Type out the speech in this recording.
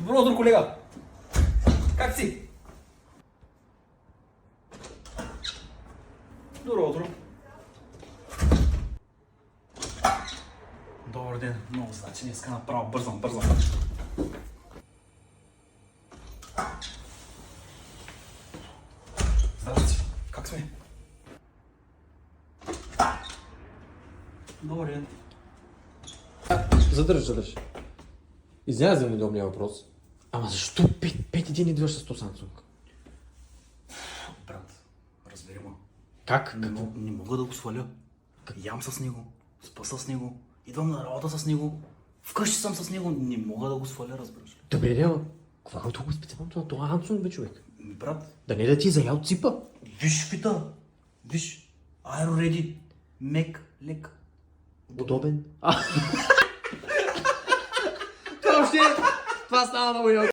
Добро утро, колега! Как си? Добро утро. Добър ден. Много значи, днеска направо бързам. Здрасти. Как сме? Добър ден. Задържи. Извинявай за неудобния въпрос. Ама защо пети ден идваш с то Samsung? Брат, разбери ме. Как? Не мога да го сваля. Ям с него, спа с него, идвам на работа с него, вкъщи съм с него, не мога да го сваля, разбираш ли? Добре, няма. Какво е толкова специално това Samsung, бе, човек? Брат, Да не да ти заял ципа. виж пита, виж, Aero Ready, мек, лек. Удобен. Това става много яко.